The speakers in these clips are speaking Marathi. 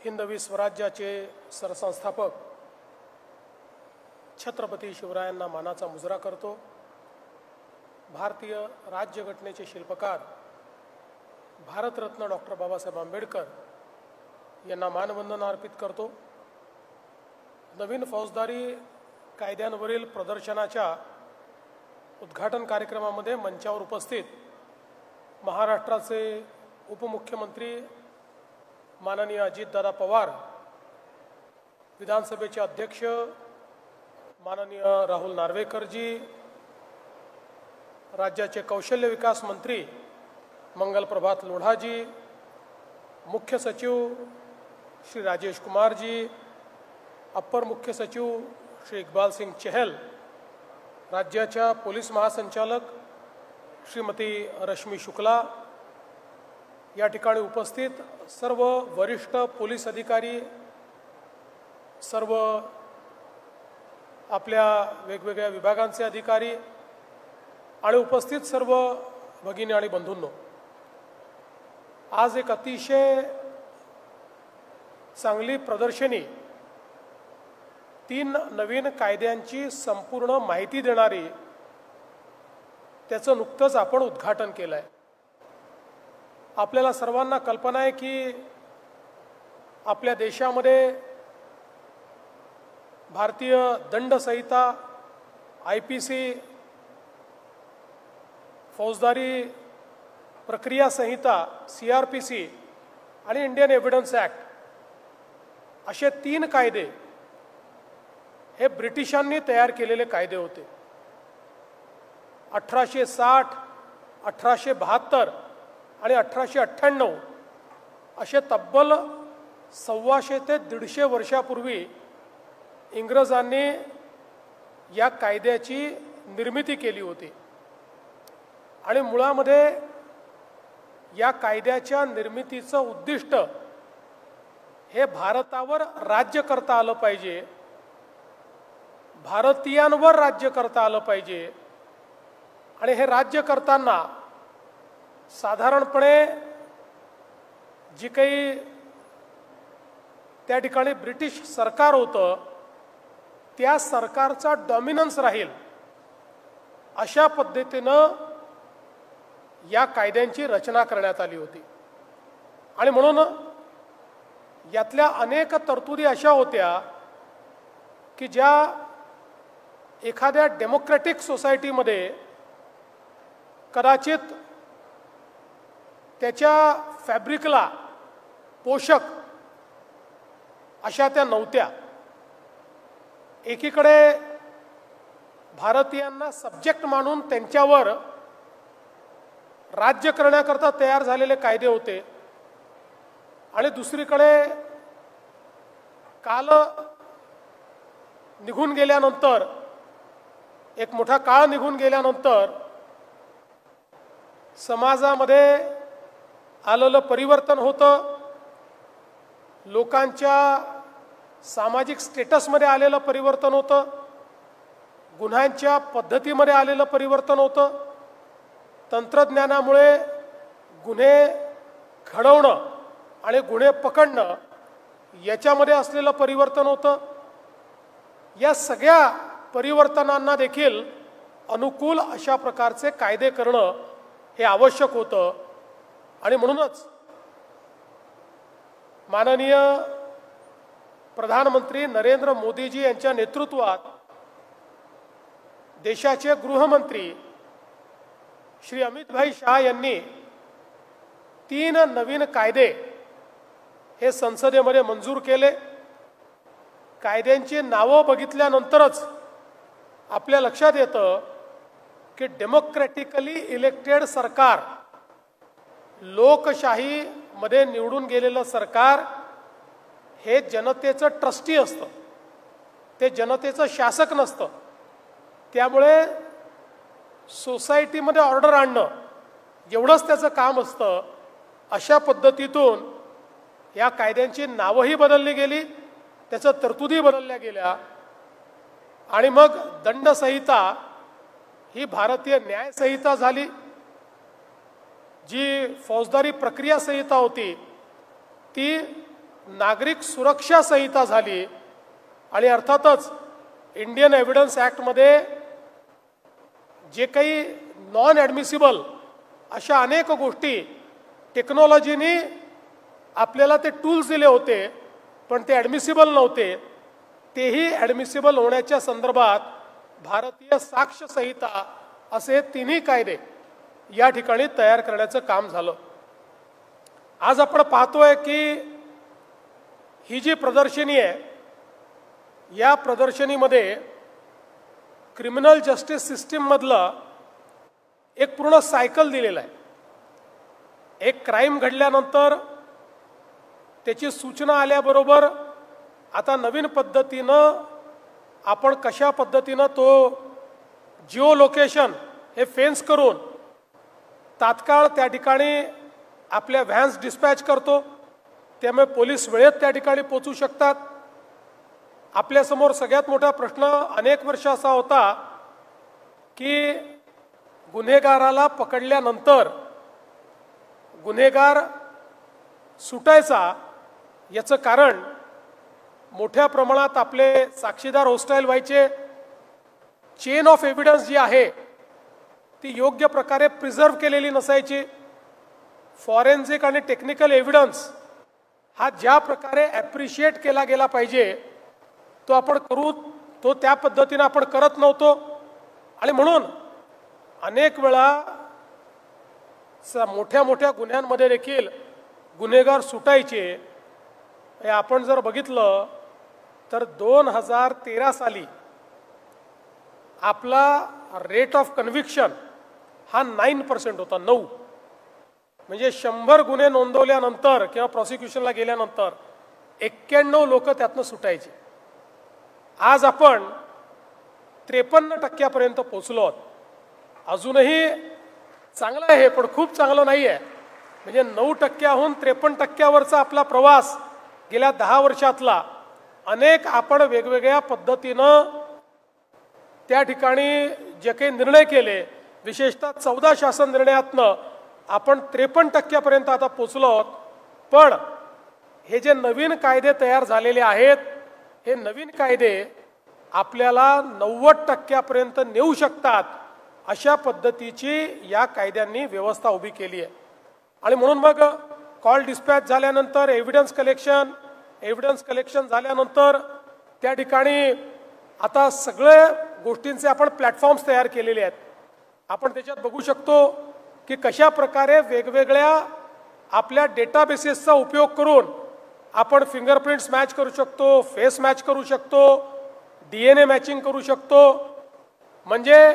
हिंदवी स्वराज्याचे सरसंस्थापक छत्रपती शिवरायांना मानाचा मुजरा करतो। भारतीय राज्यघटनेचे शिल्पकार भारतरत्न डॉक्टर बाबासाहेब आंबेडकर यांना मानवंदना अर्पित करतो। नवीन फौजदारी कायद्यांवरील प्रदर्शनाच्या उद्घाटन कार्यक्रमामध्ये मंचावर उपस्थित महाराष्ट्राचे उपमुख्यमंत्री माननीय अजितदादा पवार, विधानसभेचे अध्यक्ष माननीय राहुल नार्वेकरजी, राज्याचे कौशल्य विकास मंत्री मंगल प्रभात लोढ़ाजी, मुख्य सचिव श्री राजेश कुमार जी, अपर मुख्य सचिव श्री इकबाल सिंह चहल, राज्याच्या पोलीस महासंचालक श्रीमती रश्मी शुक्ला, या ठिकाणी उपस्थित सर्व वरिष्ठ पोलीस अधिकारी, सर्व आपल्या वेगवेगळ्या विभागांचे अधिकारी आणि उपस्थित सर्व भगिनी आणि बंधूंनो, आज एक अतिशय चांगली प्रदर्शनी 3 नवीन कायद्यांची संपूर्ण माहिती देणारी त्याचं नुकतंच आपण उद्घाटन केलं आहे। आपल्याला सर्वांना कल्पना आहे की आपल्या देशामध्ये भारतीय दंड संहिता, IPC, फौजदारी प्रक्रिया संहिता CRPC आणि इंडियन एव्हिडन्स ॲक्ट असे 3 कायदे हे ब्रिटिशांनी तयार केलेले कायदे होते। 1860, 1872 आणि 1898 असे तब्बल 125 ते 150 वर्षापूर्वी इंग्रजांनी या कायद्याची निर्मिती केली होती आणि मुळामध्ये या कायद्याच्या निर्मितीचं उद्दिष्ट हे भारतावर राज्य करता आलं पाहिजे, भारतीयांवर राज्य करता आलं पाहिजे आणि हे राज्य करताना साधारणपणे जी काही त्या ठिकाणी ब्रिटिश सरकार होतं त्या सरकारचा डॉमिनन्स राहील अशा पद्धतीनं या कायद्यांची रचना करण्यात आली होती। आणि म्हणून यातल्या अनेक तरतुदी अशा होत्या की ज्या एखाद्या डेमोक्रॅटिक सोसायटीमध्ये कदाचित त्याच्या फॅब्रिकला पोषक अशा त्या नव्हत्या। एकीकडे भारतीयांना सब्जेक्ट मानून त्यांच्यावर राज्य करण्याकरता तयार झालेले कायदे होते आणि दुसरीकडे काल निघून गेल्यानंतर, एक मोठा काळ निघून गेल्यानंतर समाजामध्ये आलेलं परिवर्तन होतं, लोकांच्या सामाजिक स्टेटसमध्ये आलेलं परिवर्तन होतं, गुन्ह्यांच्या पद्धतीमध्ये आलेलं परिवर्तन होतं, तंत्रज्ञानामुळे गुन्हे घडवणं आणि गुन्हे पकडणं याच्यामध्ये असलेलं परिवर्तन होतं। या सगळ्या परिवर्तनांना देखील अनुकूल अशा प्रकारचे कायदे करणं हे आवश्यक होतं आणि म्हणूनच माननीय प्रधानमंत्री नरेंद्र मोदीजी यांच्या नेतृत्वात देशाचे गृहमंत्री श्री अमित भाई शाह यांनी 3 नवीन कायदे हे संसदेमध्ये मंजूर केले। कायद्यांची नावं बघितल्यानंतरच आपल्या लक्षात येतं की डेमोक्रॅटिकली इलेक्टेड सरकार, लोकशाहीमध्ये निवडून गेलेलं सरकार हे जनतेचं ट्रस्टी असतं, ते जनतेचं शासक नसतं। त्यामुळे सोसायटीमध्ये ऑर्डर आणणं एवढंच त्याचं काम असतं। अशा पद्धतीतून या कायद्यांची नावंही बदलली गेली, त्याच्या तरतुदी बदलल्या गेल्या आणि मग दंडसंहिता ही भारतीय न्याय संहिता झाली। जी फौजदारी प्रक्रिया संहिता होती ती नागरिक सुरक्षा संहिता झाली आणि अर्थातच इंडियन एव्हिडन्स ॲक्टमध्ये जे काही नॉन ॲडमिसिबल अशा अनेक गोष्टी टेक्नॉलॉजीने आपल्याला ते टूल्स दिले होते पण ते ॲडमिसिबल नव्हते, तेही ॲडमिसिबल होण्याच्या संदर्भात भारतीय साक्ष संहिता असे तिन्ही कायदे या ठिकाणी तयार करण्याचं काम झालं. आज आपण पाहतोय की ही जी प्रदर्शनी आहे या प्रदर्शनीमध्ये क्रिमिनल जस्टिस सिस्टीममधलं एक पूर्ण सायकल दिलेलं आहे. एक क्राईम घडल्यानंतर त्याची सूचना आल्याबरोबर आता नवीन पद्धतीनं आपण कशा पद्धतीनं तो जिओ लोकेशन हे फेन्स करून तात्काळ त्या ठिकाणी आपल्या व्हॅन्स डिस्पॅच करतो, त्यामुळे पोलीस वेळेत त्या ठिकाणी पोहोचू शकतात. आपल्यासमोर सगळ्यात मोठा प्रश्न अनेक वर्ष असा होता की गुन्हेगाराला पकडल्यानंतर गुन्हेगार सुटायचा, याचं कारण मोठ्या प्रमाणात आपले साक्षीदार होस्टाईल व्हायचे, चेन ऑफ एव्हिडन्स जी आहे ती योग्य प्रकारे प्रिझर्व केलेली नसायची, फॉरेन्सिक आणि टेक्निकल एव्हिडन्स हा ज्या प्रकारे ॲप्रिशिएट केला गेला पाहिजे तो आपण तो त्या पद्धतीने आपण करत नव्हतो. आणि म्हणून अनेक वेळा मोठ्या मोठ्या गुन्ह्यांमध्ये देखील गुन्हेगार सुटायचे. हे आपण जर बघितलं तर 2013 साली आपला रेट ऑफ कन्व्हिक्शन हा 9% होता, 9. म्हणजे 100 गुन्हे नोंदवल्यानंतर किंवा प्रॉसिक्युशनला गेल्यानंतर 91 लोक त्यातनं सुटायचे. आज आपण 53% पोहोचलो आहोत. अजूनही चांगलं आहे पण खूप चांगलं नाही आहे. म्हणजे 9%हून 53%वरचा आपला प्रवास गेल्या 10 वर्षातला अनेक आपण वेगवेगळ्या पद्धतीनं त्या ठिकाणी जे काही निर्णय केले, विशेषतः 14 शासन निर्णयातनं आपण 53% आता पोचलो आहोत. पण हे जे नवीन कायदे तयार झालेले आहेत हे नवीन कायदे आपल्याला 90% नेऊ शकतात अशा पद्धतीची या कायद्यांनी व्यवस्था उभी केली आहे. आणि म्हणून मग कॉल डिस्पॅच झाल्यानंतर एव्हिडन्स कलेक्शन झाल्यानंतर त्या ठिकाणी आता सगळ्या गोष्टींचे आपण प्लॅटफॉर्म्स तयार केलेले आहेत. आपण त्याच्यात बघू शकतो की कशा प्रकारे वेगवेगळ्या आपल्या डेटाबेसेसचा उपयोग करून आपण फिंगरप्रिंट्स मॅच करू शकतो, फेस मॅच करू शकतो, DNA मॅचिंग करू शकतो. म्हणजे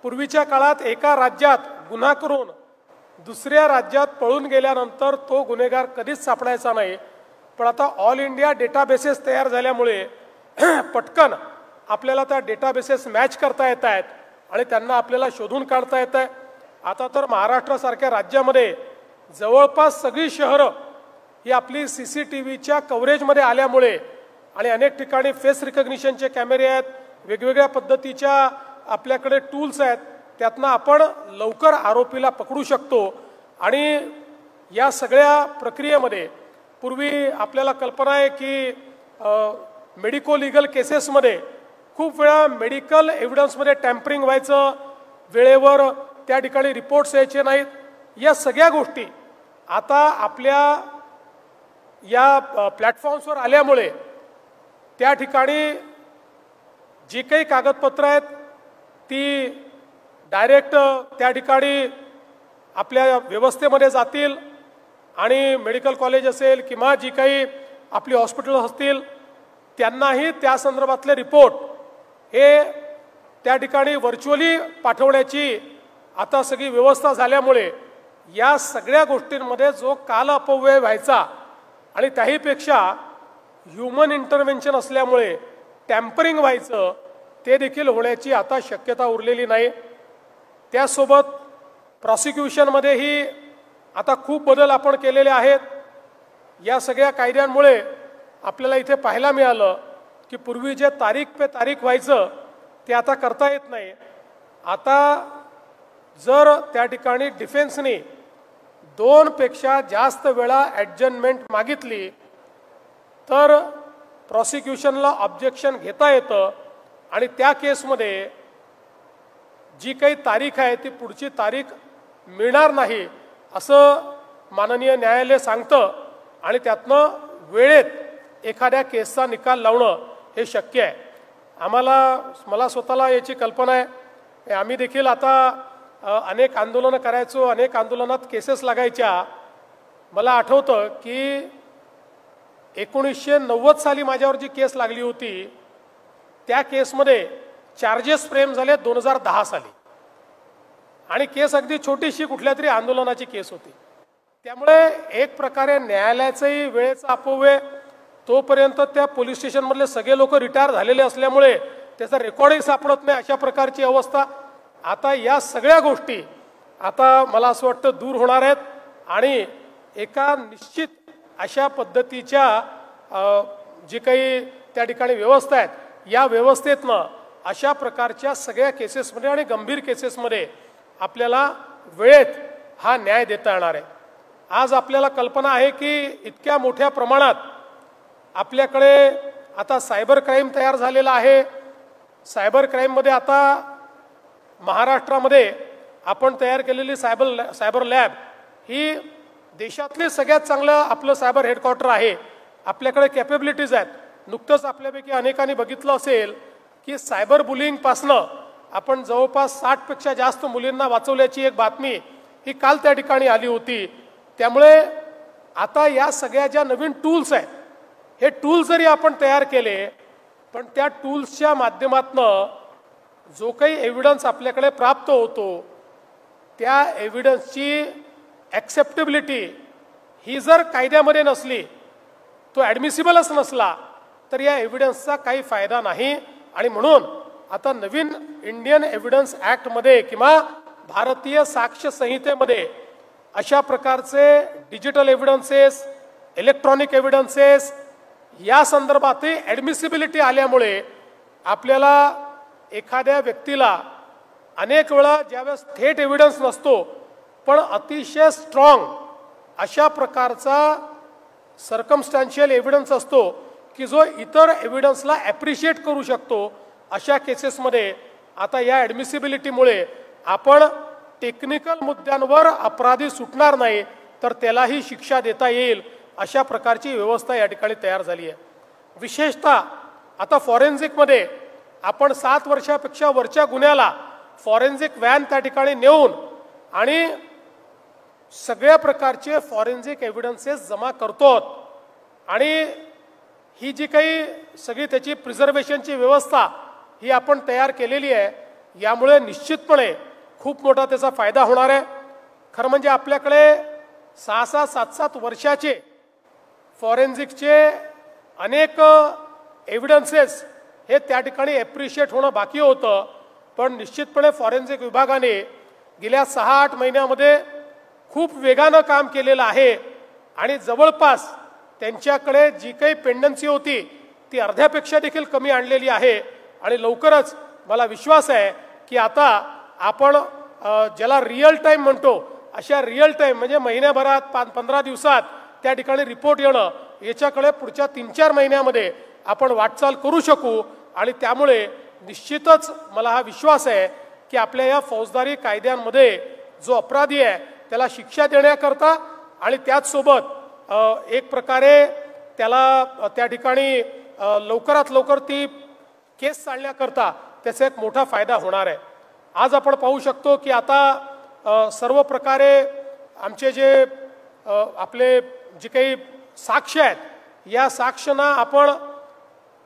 पूर्वीच्या काळात एका राज्यात गुन्हा करून दुसऱ्या राज्यात पळून गेल्यानंतर तो गुन्हेगार कधीच सापडायचा नाही. पण आता ऑल इंडिया डेटाबेसेस तयार झाल्यामुळे पटकन आपल्याला त्या डेटाबेसेस मॅच करता येत आहेत आणि त्यांना आपल्याला शोधून काढता येत आहे. आता तर महाराष्ट्रासारख्या राज्यामध्ये जवळपास सगळी शहरं ही आपली CCTVच्या कव्हरेजमध्ये आल्यामुळे आणि अनेक ठिकाणी फेस रिकग्निशनचे कॅमेरे आहेत, वेगवेगळ्या पद्धतीच्या आपल्याकडे टूल्स आहेत, त्यातनं आपण लवकर आरोपीला पकडू शकतो. आणि या सगळ्या प्रक्रियेमध्ये पूर्वी आपल्याला कल्पना आहे की मेडिको लिगल केसेसमध्ये खूप वेळा मेडिकल एव्हिडन्समध्ये टॅम्परिंग व्हायचं, वेळेवर त्या ठिकाणी रिपोर्ट्स यायचे नाहीत. या सगळ्या गोष्टी आता आपल्या या प्लॅटफॉर्म्सवर आल्यामुळे त्या ठिकाणी जी काही कागदपत्रं आहेत ती डायरेक्ट त्या ठिकाणी आपल्या व्यवस्थेमध्ये जातील आणि मेडिकल कॉलेज असेल किंवा जी काही आपली हॉस्पिटल्स असतील त्यांनाही त्या संदर्भातले रिपोर्ट हे त्या ठिकाणी व्हर्च्युअली पाठवण्याची आता सगळी व्यवस्था झाल्यामुळे या सगळ्या गोष्टींमध्ये जो काल अपव्यय व्हायचा आणि त्याहीपेक्षा ह्युमन इंटरव्हेन्शन असल्यामुळे टॅम्परिंग व्हायचं ते देखील होण्याची आता शक्यता उरलेली नाही. त्यासोबत प्रॉसिक्युशनमध्येही आता खूप बदल आपण केलेले आहेत. या सगळ्या कायद्यांमुळे आपल्याला इथे पाहायला मिळालं की पूर्वी जे तारीख पे तारीख व्हायचं ते आता करता येत नाही. आता जर त्या ठिकाणी डिफेन्सने 2 पेक्षा जास्त वेळा ॲडजमेंट मागितली तर प्रॉसिक्युशनला ऑब्जेक्शन घेता येतं आणि त्या केसमध्ये जी काही तारीख आहे ती पुढची तारीख मिळणार नाही असं माननीय न्यायालय सांगतं आणि त्यातनं वेळेत एखाद्या केसचा निकाल लावणं हे शक्य आहे. मला स्वतःला याची कल्पना आहे. आम्ही देखील आता अनेक आंदोलनं करायचो, अनेक आंदोलनात केसेस लागायच्या. मला आठवतं की 1990 साली माझ्यावर जी केस लागली होती त्या केसमध्ये चार्जेस फ्रेम झाले 2010 साली आणि केस अगदी छोटीशी कुठल्या तरी आंदोलनाची केस होती. त्यामुळे एक प्रकारे न्यायालयाचंही वेळेचा अपव्यय, तोपर्यंत त्या पोलीस स्टेशनमधले सगळे लोक रिटायर झालेले असल्यामुळे त्याचा रेकॉर्डही सापडत नाही, अशा प्रकारची अवस्था. आता या सगळ्या गोष्टी आता मला असं वाटतं दूर होणार आहेत आणि एका निश्चित अशा पद्धतीच्या जी काही त्या ठिकाणी व्यवस्था आहेत या व्यवस्थेतनं अशा प्रकारच्या सगळ्या केसेसमध्ये आणि गंभीर केसेसमध्ये आपल्याला वेळेत हा न्याय देता येणार आहे. आज आपल्याला कल्पना आहे की इतक्या मोठ्या प्रमाणात आपल्याकडे आता सायबर क्राईम तयार झालेला आहे. सायबर क्राईममध्ये आता महाराष्ट्रामध्ये आपण तयार केलेली सायबर लॅब ही देशातले सगळ्यात चांगलं आपलं सायबर हेडक्वार्टर आहे. आपल्याकडे कॅपेबिलिटीज आहेत. नुकतंच आपल्यापैकी अनेकांनी बघितलं असेल की सायबर बुलिंगपासनं आपण जवळपास 60पेक्षा जास्त मुलींना वाचवल्याची एक बातमी ही काल त्या ठिकाणी आली होती. त्यामुळे आता या सगळ्या ज्या नवीन टूल्स आहेत हे टूल्स जरी आपण तयार केले पण त्या टूल्सच्या माध्यमातनं जो काही एव्हिडन्स आपल्याकडे प्राप्त होतो त्या एव्हिडन्सची ॲक्सेप्टेबिलिटी ही जर कायद्यामध्ये नसली, तो ॲडमिसिबलच नसला तर या एव्हिडन्सचा काही फायदा नाही. आणि म्हणून आता नवीन इंडियन एव्हिडन्स ॲक्टमध्ये किंवा भारतीय साक्ष्य संहितेमध्ये अशा प्रकारचे डिजिटल एव्हिडन्सेस, इलेक्ट्रॉनिक एव्हिडन्सेस या संदर्भातही ॲडमिसिबिलिटी आल्यामुळे आपल्याला एखाद्या व्यक्तीला अनेक वेळा ज्यावेळेस थेट एव्हिडन्स नसतो पण अतिशय स्ट्रॉंग अशा प्रकारचा सर्कमस्टॅन्शियल एव्हिडन्स असतो की जो इतर एव्हिडन्सला ॲप्रिशिएट करू शकतो, अशा केसेसमध्ये आता या ॲडमिसिबिलिटीमुळे आपण टेक्निकल मुद्द्यांवर अपराधी सुटणार नाही तर त्यालाही शिक्षा देता येईल, अशा प्रकारची व्यवस्था या ठिकाणी तयार झाली आहे. विशेषतः आता फॉरेन्सिकमध्ये आपण 7 वर्षापेक्षा वरच्या गुन्ह्याला फॉरेन्सिक व्हॅन त्या ठिकाणी नेऊन आणि सगळ्या प्रकारचे फॉरेन्सिक एव्हिडन्सेस जमा करतो आणि ही जी काही सगळी त्याची प्रिझर्वेशनची व्यवस्था ही आपण तयार केलेली आहे. यामुळे निश्चितपणे खूप मोठा त्याचा फायदा होणार आहे. खरं म्हणजे आपल्याकडे 6-6, 7-7 वर्षाचे फॉरेन्सिकचे अनेक एव्हिडन्सेस हे त्या ठिकाणी ॲप्रिशिएट होणं बाकी होतं. पण निश्चितपणे फॉरेन्सिक विभागाने गेल्या 6-8 महिन्यामध्ये खूप वेगानं काम केलेलं आहे आणि जवळपास त्यांच्याकडे जी काही पेंडन्सी होती ती अर्ध्यापेक्षा देखील कमी आणलेली आहे. आणि लवकरच मला विश्वास आहे की आता आपण ज्याला रिअल टाईम म्हणतो अशा रिअल टाईम म्हणजे महिन्याभरात 15 दिवसात त्या ठिकाणी रिपोर्ट येणं याच्याकडे पुढच्या 3-4 महिन्यामध्ये आपण वाटचाल करू शकू. आणि त्यामुळे निश्चितच मला हा विश्वास आहे की आपल्या या फौजदारी कायद्यांमध्ये जो अपराधी आहे त्याला शिक्षा देण्याकरता आणि त्याचसोबत एक प्रकारे त्याला त्या ठिकाणी लवकरात लवकर ती केस चालण्याकरता त्याचा एक मोठा फायदा होणार आहे. आज आपण पाहू शकतो की आता सर्व प्रकारे आमचे जे आपले जे काही साक्ष आहेत या साक्षांना आपण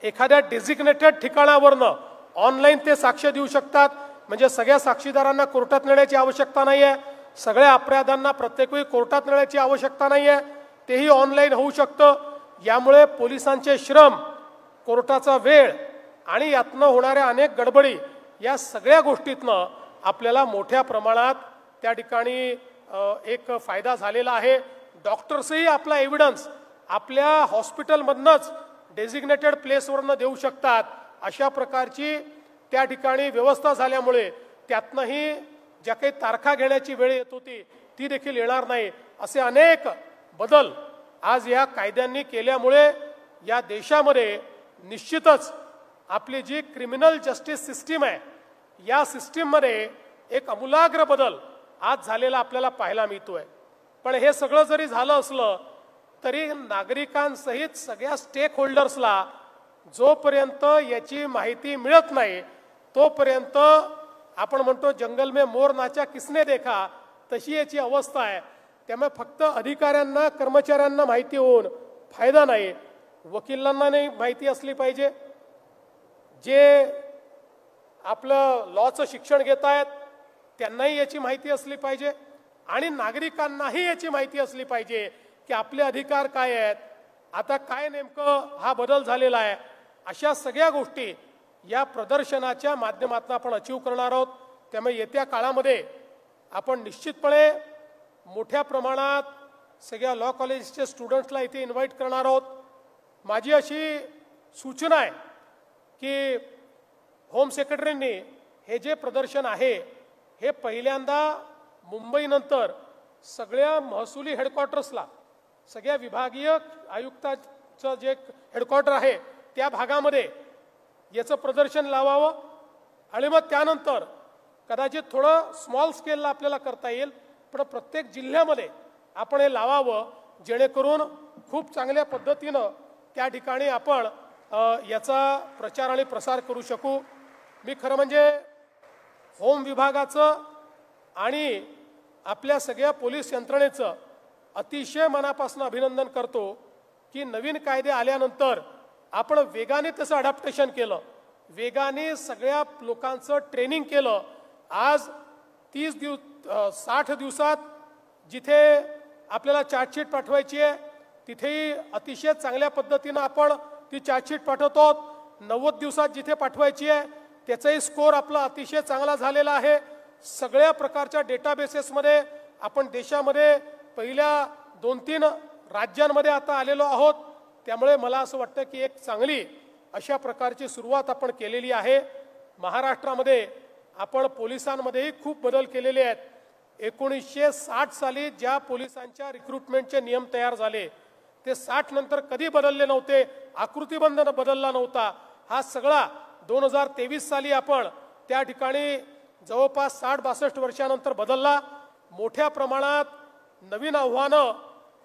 एखाद्या डेझिग्नेटेड ठिकाणावरनं ऑनलाईन ते साक्ष देऊ शकतात. म्हणजे सगळ्या साक्षीदारांना कोर्टात नेण्याची आवश्यकता नाही आहे, सगळ्या अपराधांना प्रत्येक वेळी कोर्टात नेण्याची आवश्यकता नाही आहे, तेही ऑनलाईन होऊ शकतं. यामुळे पोलिसांचे श्रम, कोर्टाचा वेळ आणि यातनं होणाऱ्या अनेक गडबडी या सगळ्या गोष्टीतनं आपल्याला मोठ्या प्रमाणात त्या ठिकाणी एक फायदा झालेला आहे. डॉक्टर्सही आपला एव्हिडन्स आपल्या हॉस्पिटलमधनंच डेझिग्नेटेड प्लेसवरनं देऊ शकतात. अशा प्रकारची त्या ठिकाणी व्यवस्था झाल्यामुळे त्यातनंही ज्या काही तारखा घेण्याची वेळ येत होती ती देखील येणार नाही. असे अनेक बदल आज या कायद्यांनी केल्यामुळे या देशामध्ये निश्चितच आपली जी क्रिमिनल जस्टिस सिस्टीम आहे या सिस्टीममध्ये एक आमूलाग्र बदल आज झालेला आपल्याला पाहायला मिळतोय। पण हे सगळं जरी झालं असलं तरी नागरिकांसहित सगळ्या स्टेक होल्डर्सला जोपर्यंत याची माहिती मिळत नाही तोपर्यंत आपण म्हणतो जंगल में मोर नाचा किसने देखा तशी याची अवस्था आहे। त्यामुळे फक्त अधिकाऱ्यांना कर्मचाऱ्यांना माहिती होऊन फायदा नाही, वकिलांना नाही माहिती असली पाहिजे, जे आपलं लॉचं शिक्षण घेत आहेत त्यांनाही याची माहिती असली पाहिजे आणि नागरिकांनाही याची माहिती असली पाहिजे की आपले अधिकार काय आहेत, आता काय नेमकं हा बदल झालेला आहे। अशा सगळ्या गोष्टी या प्रदर्शनाच्या माध्यमातून आपण अचीव करणार आहोत। त्यामुळे येत्या काळामध्ये आपण निश्चितपणे मोठ्या प्रमाणात सगळ्या लॉ कॉलेजच्या स्टुडंट्सला इथे इन्व्हाइट करणार आहोत। माझी अशी सूचना आहे की होम सेक्रेटरींनी हे जे प्रदर्शन आहे हे पहिल्यांदा मुंबईनंतर सगळ्या महसुली हेडक्वार्टर्सला, सगळ्या विभागीय आयुक्ताचं जे हेडक्वार्टर आहे त्या भागामध्ये याचं प्रदर्शन लावावं आणि मग त्यानंतर कदाचित थोडं स्मॉल स्केलला आपल्याला करता येईल, पण प्रत्येक जिल्ह्यामध्ये आपण हे लावावं जेणेकरून खूप चांगल्या पद्धतीनं त्या ठिकाणी आपण याचा प्रचार आणि प्रसार करू शकू। मी खरं म्हणजे होम विभागाचं आणि आपल्या सगळ्या पोलीस यंत्रणेचं अतिशय मनापासून अभिनंदन करतो की नवीन कायदे आल्यानंतर आपण वेगाने त्याचं अडॅप्टेशन केलं, वेगाने सगळ्या लोकांचं ट्रेनिंग केलं। आज 60 दिवसात जिथे आपल्याला चार्जशीट पाठवायची आहे तिथेही अतिशय चांगल्या पद्धतीनं आपण ती चार्जशीट पाठवतो। 90 दिवसात जिथे पाठवायची आहे त्याचाही स्कोर आपला अतिशय चांगला झालेला आहे। सगळ्या प्रकारच्या डेटाबेसेसमध्ये आपण देशामध्ये पहिल्या 2-3 राज्यांमध्ये आता आलेलो आहोत। त्यामुळे मला असं वाटतं की एक चांगली अशा प्रकारची सुरुवात आपण केलेली आहे। महाराष्ट्रामध्ये आपण पोलिसांमध्येही खूप बदल केलेले आहेत। 1960 साली ज्या पोलिसांच्या रिक्रुटमेंटचे नियम तयार झाले ते 60 नंतर कधी बदलले नव्हते, आकृतीबंध बदलला नव्हता। हा सगळा 2023 साली आपण त्या ठिकाणी जवळपास 60-62 वर्षानंतर बदलला। मोठ्या प्रमाणात नवीन आव्हानं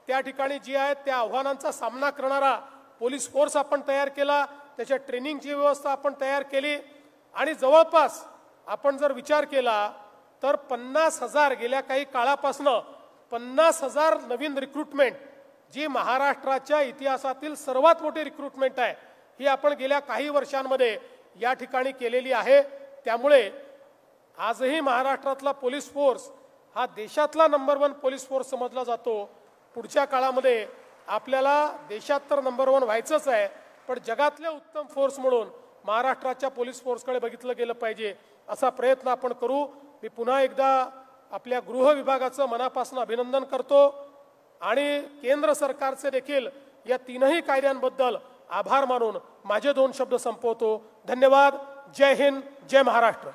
त्या ठिकाणी जी आहेत त्या आव्हानांचा सामना करणारा पोलीस फोर्स आपण तयार केला, त्याच्या ट्रेनिंगची व्यवस्था आपण तयार केली आणि जवळपास आपण जर विचार केला तर 50,000 गेल्या काही काळापासून 50,000 नवीन रिक्रुटमेंट जी महाराष्ट्राच्या इतिहासातील सर्वात मोठी रिक्रुटमेंट आहे ही आपण गेल्या काही वर्षांमध्ये या ठिकाणी केलेली आहे। त्यामुळे आजही महाराष्ट्रातला पोलीस फोर्स हा देशातला नंबर 1 पोलीस फोर्स समजला जातो। पुढच्या काळामध्ये आपल्याला देशात तर नंबर 1 व्हायचंच आहे, पण जगातल्या उत्तम फोर्स म्हणून महाराष्ट्राच्या पोलीस फोर्सकडे बघितलं गेलं पाहिजे असा प्रयत्न आपण करू। मी पुन्हा एकदा आपल्या गृह विभागाचं मनापासून अभिनंदन करतो आणि केंद्र सरकारचे देखील या 3ही कायद्यांबद्दल आभार मानून माझे 2 शब्द संपवतो। धन्यवाद। जय हिंद, जय महाराष्ट्र।